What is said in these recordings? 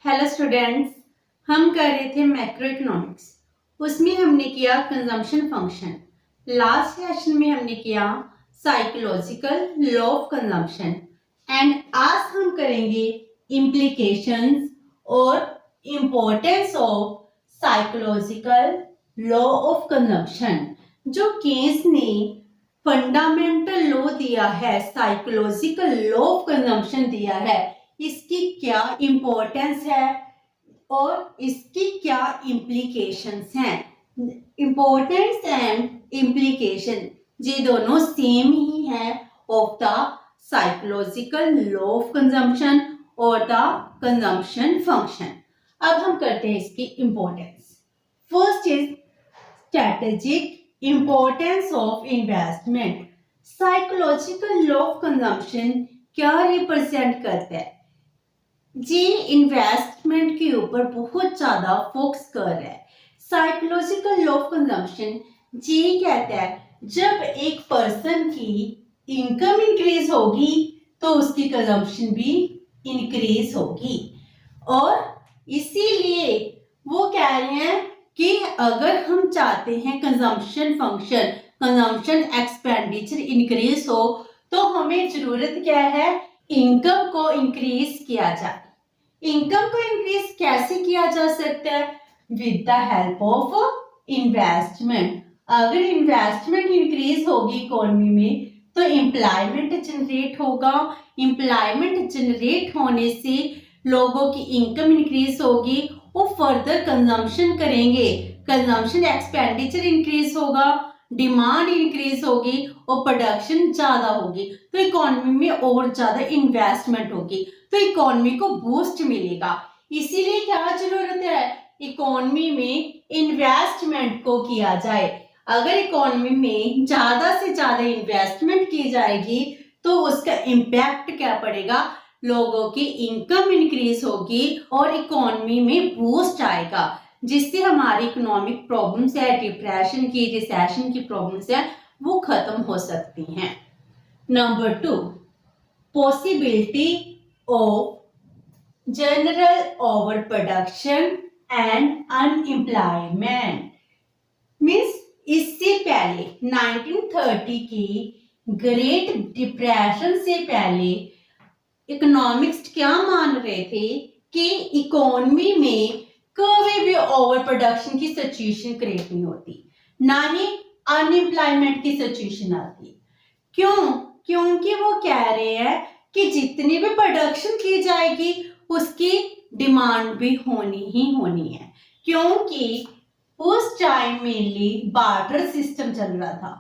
Hello students, हम कर रहे थे मैक्रो इकोनॉमिक्स। उसमें हमने किया कंजम्पशन फंक्शन। लास्ट सेशन में हमने किया psychological law of consumption and आज हम करेंगे इम्प्लीकेशंस और importance of psychological law of consumption. जो केस ने फंडामेंटल लॉ दिया है, साइकोलॉजिकल लॉ ऑफ कंजम्पशन दिया है, इसकी क्या इम्पोर्टेंस है और इसकी क्या इम्प्लीकेशंस हैं। इम्पोर्टेंस एंड इम्प्लीकेशन ये दोनों सेम ही है of the psychological law of consumption और द कंजम्पशन फंक्शन। अब हम करते हैं इसकी importance. First is strategic importance of investment. Psychological law of consumption क्या रिप्रेजेंट करता है? जी इन्वेस्टमेंट के ऊपर बहुत ज्यादा फोकस कर रहा है। साइकोलॉजिकल लॉ ऑफ कंजम्पशन जी कहता है जब एक पर्सन की इनकम इंक्रीज होगी तो उसकी कंजम्पशन भी इंक्रीज होगी, और इसीलिए वो कह रहे हैं कि अगर हम चाहते हैं consumption function, consumption expenditure increase हो तो हमें जरूरत क्या है, इनकम को इंक्रीज किया जाए। इनकम को इंक्रीज कैसे किया जा सकता है? With the help of investment. अगर इन्वेस्टमेंट इंक्रीज होगी इकोनॉमी में तो एम्प्लॉयमेंट जनरेट होगा। एम्प्लॉयमेंट जनरेट होने से लोगों की इनकम इंक्रीज होगी, वो फर्दर कंजम्पशन करेंगे, कंजम्पशन एक्सपेंडिचर इंक्रीज होगा, डिमांड इंक्रीज होगी और प्रोडक्शन ज्यादा होगी तो इकोनॉमी में और ज्यादा इन्वेस्टमेंट होगी तो इकोनॉमी को बूस्ट मिलेगा। इसीलिए क्या जरूरत है, इकोनॉमी में इन्वेस्टमेंट को किया जाए। अगर इकोनॉमी में ज्यादा से ज्यादा इन्वेस्टमेंट की जाएगी तो उसका इम्पैक्ट क्या पड़ेगा, लोगों की इनकम इंक्रीज होगी और इकोनॉमी में बूस्ट आएगा, जिससे हमारी इकोनॉमिक प्रॉब्लम्स है, डिप्रेशन की, रिसेशन की प्रॉब्लम्स है, वो खत्म हो सकती हैं। Number 2, possibility of general over production and unemployment. Means इससे पहले 1930 की ग्रेट डिप्रेशन से पहले इकोनॉमिक्स क्या मान रहे थे कि इकोनॉमी में कभी भी ओवर प्रोडक्शन की सिचुएशन क्रिएट नहीं होती, ना ही अनएम्प्लॉयमेंट की सिचुएशन आती। क्यों? क्योंकि वो कह रहे हैं कि जितनी भी प्रोडक्शन की जाएगी उसकी डिमांड भी होनी ही होनी है, क्योंकि उस टाइम मेनली बार्टर सिस्टम चल रहा था।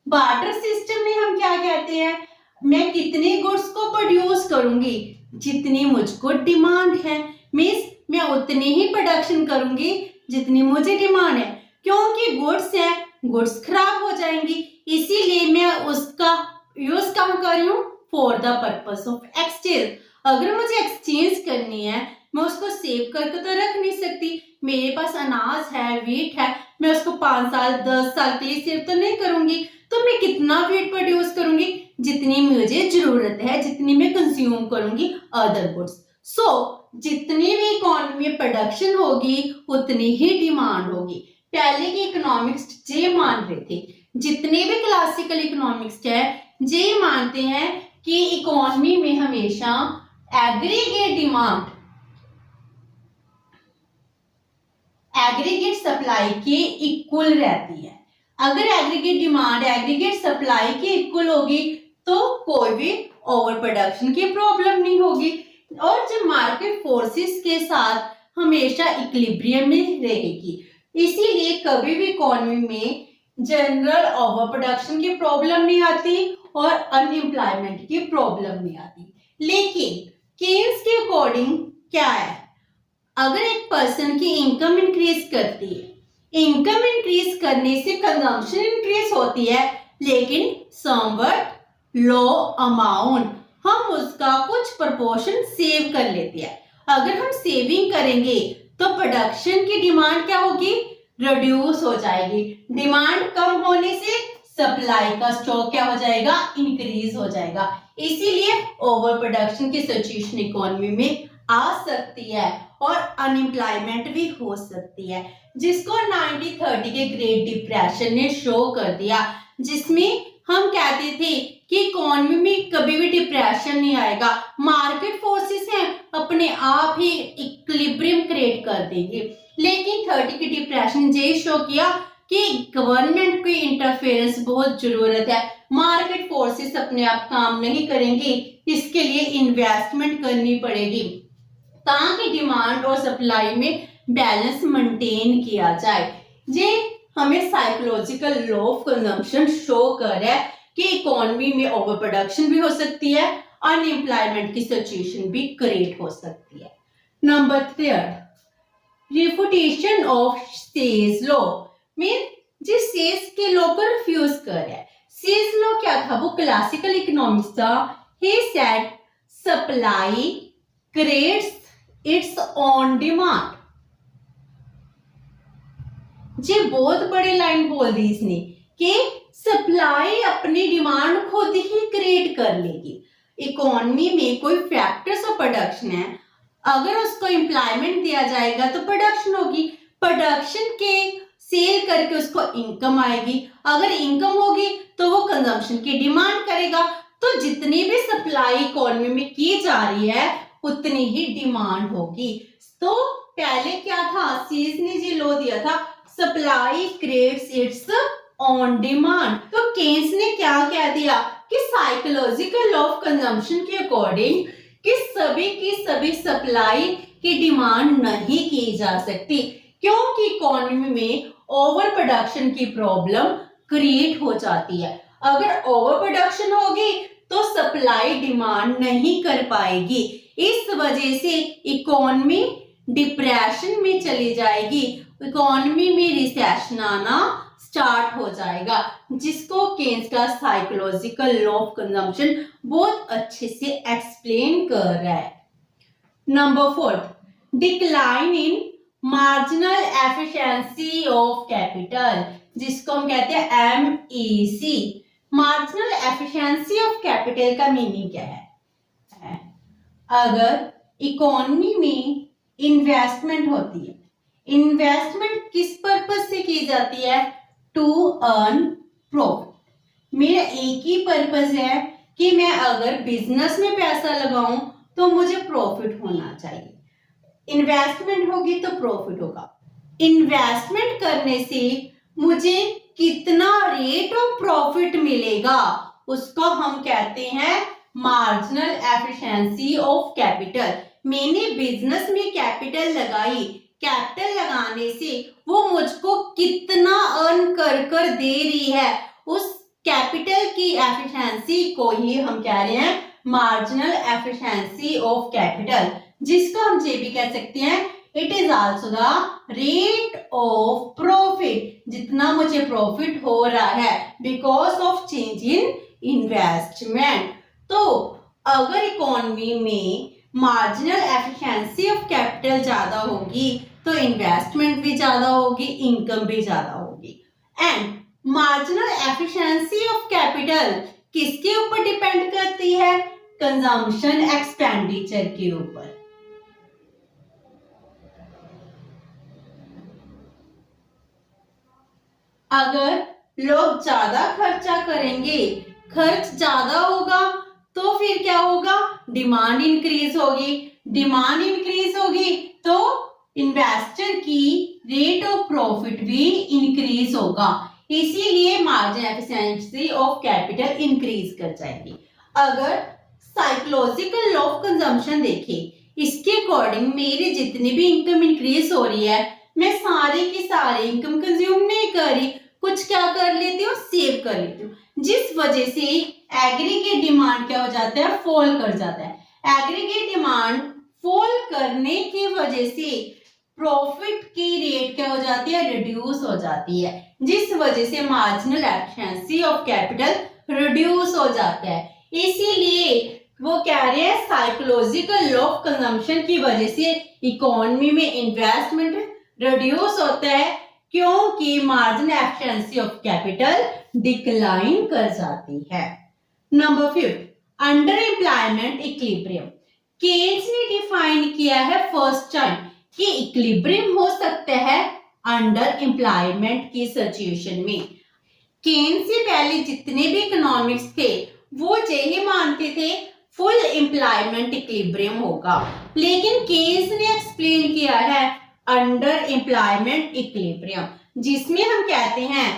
बार्टर सिस्टम में हम क्या कहते हैं, मैं कितने गुड्स को प्रोड्यूस करूंगी, जितनी मुझको डिमांड है, मींस मैं उतनी ही प्रोडक्शन करूंगी जितनी मुझे डिमांड है, क्योंकि गुड्स है, गुड्स खराब हो जाएंगी, इसीलिए मैं उसका यूज कहाँ कर रही हूँ, for the purpose of exchange. अगर मुझे एक्सचेंज करनी है, मैं उसको सेव करके तो रख नहीं सकती। मेरे पास अनाज है, वीट है, मैं उसको 5 साल 10 साल के लिए सेव तो नहीं करूंगी, तो मैं कितना वीट प्रोड्यूस करूंगी, जितनी मुझे जरूरत है, जितनी मैं कंज्यूम करूंगी अदर गुड्स। सो जितनी भी इकोनॉमी में प्रोडक्शन होगी उतनी ही डिमांड होगी। पहले के इकोनॉमिक्स ये मान रहे थे, जितने भी क्लासिकल इकोनॉमिक्स है ये मानते हैं कि इकोनॉमी में हमेशा एग्रीगेट डिमांड एग्रीगेट सप्लाई के इक्वल रहती है। अगर एग्रीगेट डिमांड एग्रीगेट सप्लाई के इक्वल होगी तो कोई भी ओवर प्रोडक्शन की प्रॉब्लम नहीं होगी, और जो मार्केट फोर्सेस के साथ हमेशा इक्विलिब्रियम में रहेगी। इसीलिए कभी भी इकोनॉमी में जनरल ओवर प्रोडक्शन की प्रॉब्लम नहीं आती और अनएम्प्लॉयमेंट की प्रॉब्लम नहीं आती। लेकिन केन्स के अकॉर्डिंग क्या है, अगर एक पर्सन की इनकम इंक्रीज करती है, इनकम इंक्रीज करने से कंजम्पशन इंक्रीज होती है, लेकिन समवट लो अमाउंट, हम उसका कुछ प्रोपोर्शन सेव कर लेते हैं। अगर हम सेविंग करेंगे तो प्रोडक्शन की डिमांड क्या होगी, रिड्यूस हो जाएगी। डिमांड कम होने से सप्लाई का स्टॉक क्या हो जाएगा, इंक्रीज हो जाएगा। इसीलिए ओवर प्रोडक्शन की सिचुएशन इकोनॉमी में आ सकती है और अनएम्प्लॉयमेंट भी हो सकती है, जिसको 1930 के ग्रेट डिप्रेशन ने शो कर दिया, जिसमें हम कहते थे कि इकोनॉमी में कभी भी डिप्रेशन नहीं आएगा, मार्केट फोर्सेस हैं अपने आप ही इक्विलिब्रियम क्रिएट कर देंगे। लेकिन 30 की डिप्रेशन ने शो किया कि गवर्नमेंट की इंटरफेरेंस बहुत जरूरत है, मार्केट फोर्सेस अपने आप काम नहीं करेंगे, इसके लिए इन्वेस्टमेंट करनी पड़ेगी ताकि डिमांड और सप्लाई में बैलेंस मेंटेन किया जाए। ये हमें psychological law of consumption show कर रहा है कि इकोनॉमी में ओवर प्रोडक्शन भी हो सकती है, अनएम्प्लॉयमेंट की सिचुएशन भी क्रिएट हो सकती है। Number 3, refutation of says law में जिस सेज के लॉ को रिफ्यूज कर रहा है। सेज लॉ क्या था? वो क्लासिकल इकोनॉमिक्स था। He said supply creates its own demand. ये बहुत बड़ी लाइन बोल दी इसने कि सप्लाई अपनी डिमांड खुद ही क्रिएट कर लेगी। इकोनॉमी में कोई फैक्टर्स ऑफ प्रोडक्शन है, अगर उसको एम्प्लॉयमेंट दिया जाएगा तो प्रोडक्शन होगी, प्रोडक्शन के सेल करके उसको इनकम आएगी, अगर इनकम होगी तो वो कंजम्पशन की डिमांड करेगा, तो जितनी भी सप्लाई इकोनॉमी में की जा रही है उतनी ही डिमांड होगी। तो पहले क्या था, सीज ने जी लॉ दिया था supply creates it's on demand. तो केन्स ने क्या कह दिया कि साइकोलॉजिकल लॉ ऑफ कंजम्पशन के अकॉर्डिंग कि सभी की सभी सप्लाई की डिमांड नहीं की जा सकती, क्योंकि इकोनॉमी में ओवर प्रोडक्शन की प्रॉब्लम क्रिएट हो जाती है। अगर ओवर प्रोडक्शन होगी तो सप्लाई डिमांड नहीं कर पाएगी, इस वजह से इकोनॉमी डिप्रेशन में चली जाएगी, इकोनॉमी में रिसेशन आना स्टार्ट हो जाएगा, जिसको केन्स का साइकोलॉजिकल लॉ ऑफ कंजम्पशन बहुत अच्छे से एक्सप्लेन कर रहा है। Number 4, decline in marginal efficiency of capital, जिसको हम कहते हैं MEC। Marginal efficiency of capital का मीनिंग क्या है? अगर इकोनॉमी में इन्वेस्टमेंट होती है, इन्वेस्टमेंट किस पर्पस से की जाती है? To earn profit. मेरा एक ही पर्पस है कि मैं अगर बिजनेस में पैसा लगाऊं तो मुझे प्रॉफिट होना चाहिए, इन्वेस्टमेंट होगी तो प्रॉफिट होगा। इन्वेस्टमेंट करने से मुझे कितना रेट ऑफ प्रॉफिट मिलेगा उसको हम कहते हैं मार्जिनल एफिशिएंसी ऑफ कैपिटल। मैंने बिजनेस में कैपिटल लगाई, कैपिटल लगाने से वो मुझको कितना अर्न कर दे रही है, उस कैपिटल की एफिशिएंसी को ही हम कह रहे हैं मार्जिनल एफिशिएंसी ऑफ कैपिटल, जिसको हम ये भी कह सकते हैं it is also the rate of profit, जितना मुझे प्रॉफिट हो रहा है because of change in investment. तो अगर इकोनॉमी में मार्जिनल एफिशिएंसी ऑफ कैपिटल ज्यादा होगी तो इन्वेस्टमेंट भी ज्यादा होगी, इनकम भी ज्यादा होगी। And marginal efficiency of capital किसके ऊपर डिपेंड करती है? कंजम्पशन एक्सपेंडिचर के ऊपर। अगर लोग ज्यादा खर्चा करेंगे, खर्च ज्यादा होगा तो फिर क्या होगा? डिमांड इंक्रीज होगी, डिमांड इंक्रीज होगी तो इन्वेस्टर की रेट ऑफ प्रॉफिट भी इंक्रीज होगा, इसीलिए margin efficiency of capital increase कर जाएगी। अगर साइकोलॉजिकल लॉ ऑफ कंजम्पशन देखें, इसके अकॉर्डिंग मेरी जितनी भी इनकम इंक्रीज हो रही है, मैं सारी की सारी इनकम कंज्यूम नहीं कर रही, कुछ क्या कर लेती हूँ, सेव कर लेती हूँ, जिस वजह से एग्रीगेट डिमांड क्या हो जाता है? फॉल कर जाता है। एग्रीगेट डिमांड फॉल करने की वजह से प्रॉफिट की रेट क्या हो जाती है? रिड्यूस हो जाती है, जिस वजह से marginal efficiency of capital reduce हो जाता है। इसीलिए वो कह रहे हैं साइकोलॉजिकल लॉ ऑफ कंजम्पशन की वजह से इकोनॉमी में इन्वेस्टमेंट रिड्यूस होता है, क्योंकि marginal efficiency of capital decline कर जाती है। Number 5, underemployment equilibrium. Keynes ने डिफाइन किया है फर्स्ट टाइम कि इक्विलिब्रियम हो सकता है अंडर एम्प्लॉयमेंट की सिचुएशन में। केन्स से पहले जितने भी इकोनॉमिक्स थे वो यही मानते थे फुल एम्प्लॉयमेंट इक्विलिब्रियम होगा, लेकिन केन्स ने एक्सप्लेन किया है अंडर एम्प्लॉयमेंट इक्विलिब्रियम, जिसमें हम कहते हैं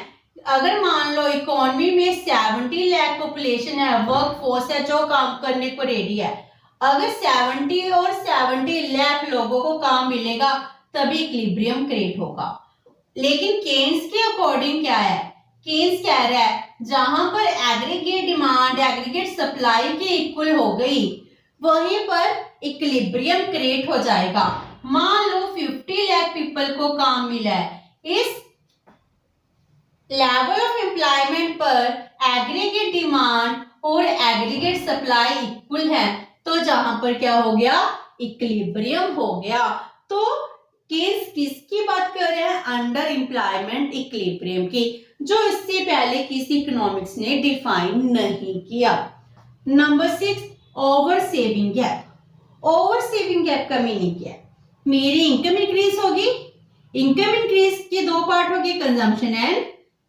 अगर मान लो इकोनॉमी में 70 लाख पॉपुलेशन है, वर्क फोर्स है जो काम करने को रेडी है, अगर 70 और 70 लाख लोगों को काम मिलेगा तभी इक्विलिब्रियम क्रिएट होगा। लेकिन केन्स के अकॉर्डिंग क्या है, केन्स कह रहा है जहां पर एग्रीगेट डिमांड एग्रीगेट सप्लाई के इक्वल हो गई वहीं पर इक्विलिब्रियम क्रिएट हो जाएगा। मान लो 50 लाख पीपल को काम मिला है, इस लेवल ऑफ एम्प्लॉयमेंट पर एग्रीगेट डिमांड और एग्रीगेट सप्लाई इक्वल है, तो जहां पर क्या हो गया, इक्विलिब्रियम हो गया। तो केस किसकी बात कर रहे हैं, अंडर एम्प्लॉयमेंट इक्विलिब्रियम की, जो इससे पहले किसी इकोनॉमिक्स ने डिफाइन नहीं किया। Number 6, over saving gap. Over saving gap का मीनिंग क्या है, मेरी इनकम इंक्रीज होगी, इनकम इंक्रीज के दो पार्ट हो गए, कंजम्पशन एंड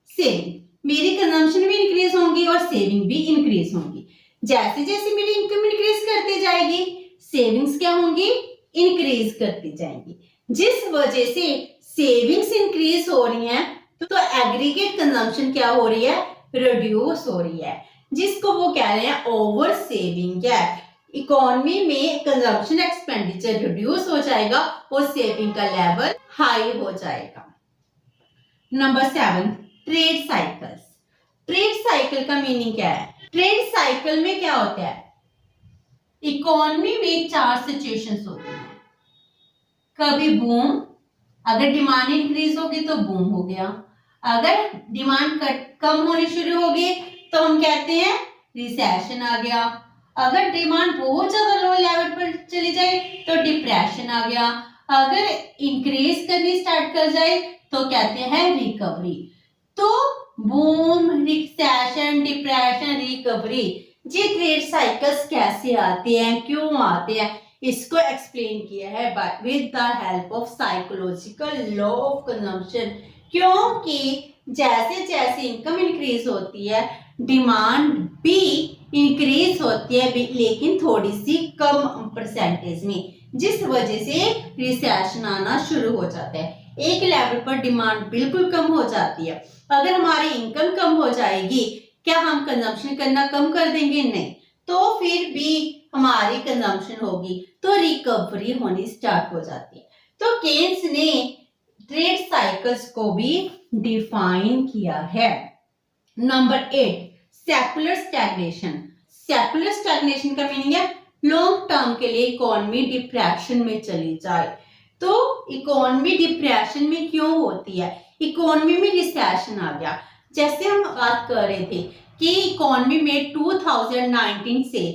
सेविंग। मेरी कंजम्पशन भी इंक्रीज होंगी और सेविंग भी इंक्रीज होंगी। जैसे जैसे मेरी इनकम इंक्रीज करती जाएगी सेविंग्स क्या होंगी, इंक्रीज करती जाएंगी, जिस वजह से सेविंग्स इंक्रीज हो रही हैं तो एग्रीगेट कंजम्पशन क्या हो रही है, रिड्यूस हो रही है, जिसको वो कह रहे हैं ओवर सेविंग गैप। इकोनॉमी में कंजम्पशन एक्सपेंडिचर रिड्यूस हो जाएगा और सेविंग का लेवल हाई हो जाएगा। Number 7, trade cycles. Trade cycle का मीनिंग क्या है, ट्रेड साइकिल में क्या होता है, इकोनॉमी में 4 सिचुएशंस होती हैं। कभी बूम, अगर डिमांड इंक्रीज होगी तो बूम हो गया, अगर डिमांड कम होनी शुरू होगी तो हम कहते हैं रिसेशन आ गया, अगर डिमांड बहुत ज्यादा लो लेवल पर चली जाए तो डिप्रेशन आ गया, अगर इंक्रीज करनी स्टार्ट कर जाए तो कहते हैं रिकवरी। तो बूम, रिसेशन, डिप्रेशन, रिकवरी, ये ट्रेड साइकिल्स कैसे आते हैं, क्यों आते हैं, इसको एक्सप्लेन किया है with the help of psychological law of consumption. क्योंकि जैसे जैसे इनकम इंक्रीज होती है डिमांड भी इंक्रीज होती है, लेकिन थोड़ी सी कम परसेंटेज में, जिस वजह से रिसेशन आना शुरू हो जाता है। एक लेवल पर डिमांड बिल्कुल कम हो जाती है, अगर हमारी इनकम कम हो जाएगी क्या हम कंजम्पशन करना कम कर देंगे, नहीं, तो फिर भी हमारी कंजम्पशन होगी तो रिकवरी होनी स्टार्ट हो जाती है। तो केन्स ने ट्रेड साइकिल्स को भी डिफाइन किया है। Number 8, secular stagnation. Secular stagnation का मीनिंग है लॉन्ग टर्म के लिए इकोनॉमी डिप्रेशन में चली जाए। तो इकोनॉमी डिप्रेशन में क्यों होती है, इकोनॉमी में रिसेशन आ गया, जैसे हम बात कर रहे थे कि इकोनॉमी में 2019 से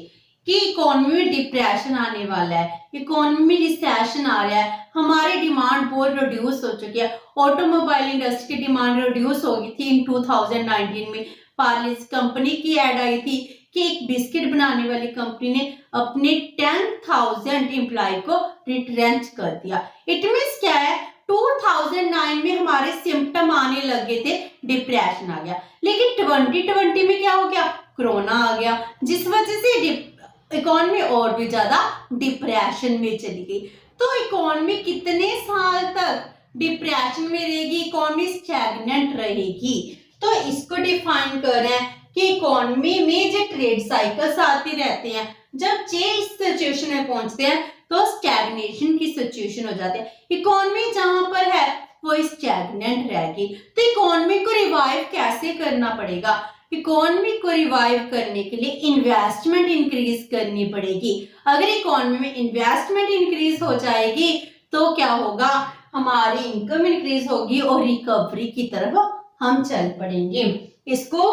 कि इकोनॉमी में डिप्रेशन आने वाला है, इकोनॉमी में रिसेशन आ रहा है, हमारी डिमांड बहुत रिड्यूस हो चुकी है। ऑटोमोबाइल इंडस्ट्री की डिमांड रिड्यूस हो गई थी इन 2019 में। पार्लेज कंपनी की ऐड आई थी कि एक बिस्किट बनाने वाली कंपनी ने अपने 10,000 एम्प्लॉय को रिट्रेंच कर दिया। इट मींस क्या है, 2009 में हमारे सिम्टम आने लगे थे, डिप्रेशन आ गया, लेकिन 2020 में क्या हो गया, कोरोना आ गया, जिस वजह से इकोनॉमी और भी ज्यादा डिप्रेशन में चली गई। तो इकोनॉमी कितने साल तक डिप्रेशन में रहेगी, इकोनॉमी स्टैग्नेंट रहेगी। तो इसको डिफाइन कर रहे हैं कि इकोनॉमी में जो ट्रेड साइकिल्स आती रहते हैं, जब ये इस सिचुएशन में पहुंचते हैं तो स्टैग्नेशन की सिचुएशन हो जाती है। इकोनॉमी जहां पर है वो स्टैग्नेंट रहेगी। तो इकोनॉमी को रिवाइव कैसे करना पड़ेगा, इकोनॉमी को रिवाइव करने के लिए इन्वेस्टमेंट इंक्रीज करनी पड़ेगी। अगर इकोनॉमी में इन्वेस्टमेंट इंक्रीज हो जाएगी तो क्या होगा, हमारी इनकम इंक्रीज होगी और रिकवरी की तरफ हम चल पड़ेंगे। इसको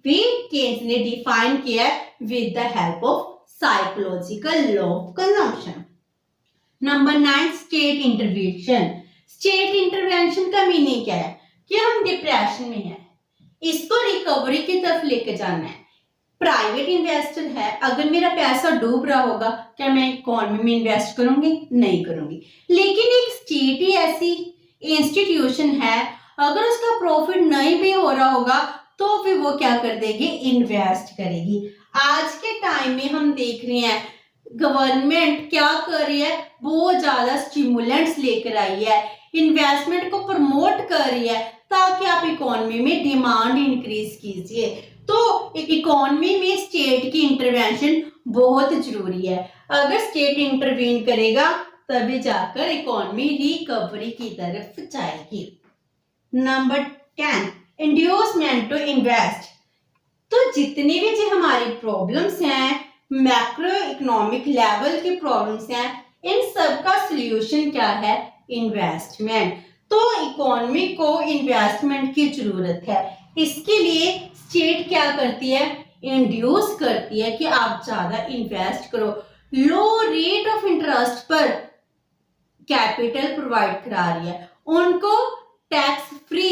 भी केन्स ने डिफाइन किया with the help of psychological law of consumption. Number 9, state intervention. State intervention का मीनिंग क्या है कि हम डिप्रेशन में हैं, इसको रिकवरी की तरफ लेके जाना है। प्राइवेट इन्वेस्टर है, अगर मेरा पैसा डूब रहा होगा, क्या मैं इकोनॉमी में इन्वेस्ट करूंगी? नहीं करूंगी। लेकिन एक स्टेट ही ऐसी इंस्टीट्यूशन है, अगर उसका प्रॉफिट नहीं भी हो रहा होगा तो फिर वो क्या कर देगी? इन्वेस्ट करेगी। आज के टाइम में हम देख रहे हैं गवर्नमेंट क्या कर रही है, बहुत ज्यादा स्टिमुलेंट्स लेकर आई है, इन्वेस्टमेंट को प्रमोट कर रही है ताकि आप इकोनॉमी में डिमांड इंक्रीज कीजिए। तो इकोनॉमी में स्टेट की इंटरवेंशन बहुत जरूरी है। अगर स्टेट इंटरवीन करेगा तभी जाकर इकोनॉमी रिकवरी की तरफ जाएगी। Number 10, inducement to invest. तो जितनी भी जो हमारी प्रॉब्लम्स हैं, मैक्रो इकोनॉमिक लेवल की प्रॉब्लम्स हैं, इन सब का सॉल्यूशन क्या है? इन्वेस्टमेंट। तो इकोनॉमी को इन्वेस्टमेंट की जरूरत है। इसके लिए स्टेट क्या करती है? इंड्यूस करती है कि आप ज्यादा इन्वेस्ट करो। लो रेट ऑफ इंटरेस्ट पर कैपिटल प्रोवाइड करा रही है, उनको tax free,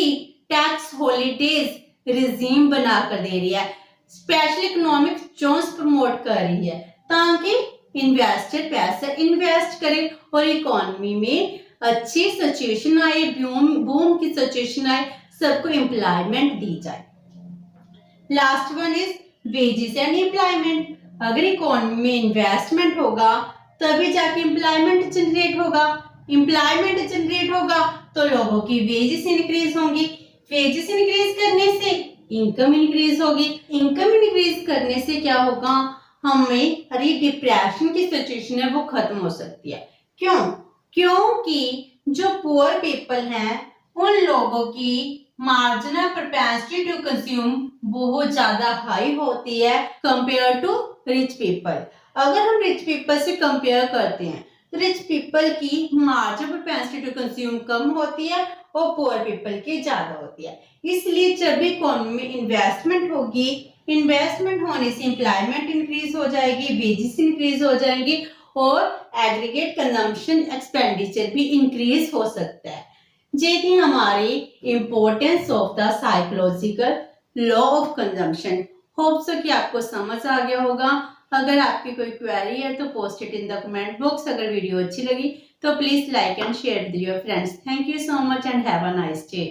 tax holidays regime बनाकर दे रही है, स्पेशल इकोनॉमिक जोन्स प्रमोट कर रही है ताकि इन्वेस्टर पैसा इन्वेस्ट करे और इकोनॉमी में अच्छी सिचुएशन आए, बूम की सिचुएशन आए, सबको एम्प्लॉयमेंट दी जाए। Last one is wages and employment. अगर इकोनॉमी में इन्वेस्टमेंट होगा तभी जाके एम्प्लॉयमेंट जनरेट होगा, एम्प्लॉयमेंट जनरेट होगा तो लोगों की वेजेस इंक्रीज होंगी, वेजेस इंक्रीज करने से इनकम इंक्रीज होगी, इनकम इंक्रीज करने से क्या होगा? हमें हरी डिप्रेशन की सिचुएशन है वो खत्म हो सकती है। क्यों? क्योंकि जो पुअर पीपल हैं उन लोगों की मार्जिनल प्रोपेंसिटी टू कंज्यूम बहुत ज्यादा हाई होती है कंपेयर टू रिच पीपल। अगर हम रिच पीपल से कंपेयर करते हैं तो रिच पीपल की मार्जिनल प्रोपेंसिटी टू कंज्यूम कम होती है और पुअर पीपल की ज्यादा होती है। इसलिए जब भी इकोनॉमी में इन्वेस्टमेंट होगी, इन्वेस्टमेंट होने से एम्प्लॉयमेंट इंक्रीज हो जाएगी, वेजेस इंक्रीज हो जाएंगी और एग्रीगेट कंजम्पशन एक्सपेंडिचर भी इंक्रीज हो सकता है। ये थी हमारी importance of the psychological law of consumption. Hope so कि आपको समझ आ गया होगा। अगर आपकी कोई क्वेरी है तो post it in the comment box. अगर वीडियो अच्छी लगी तो please like and share with your friends. Thank you so much and have a nice day.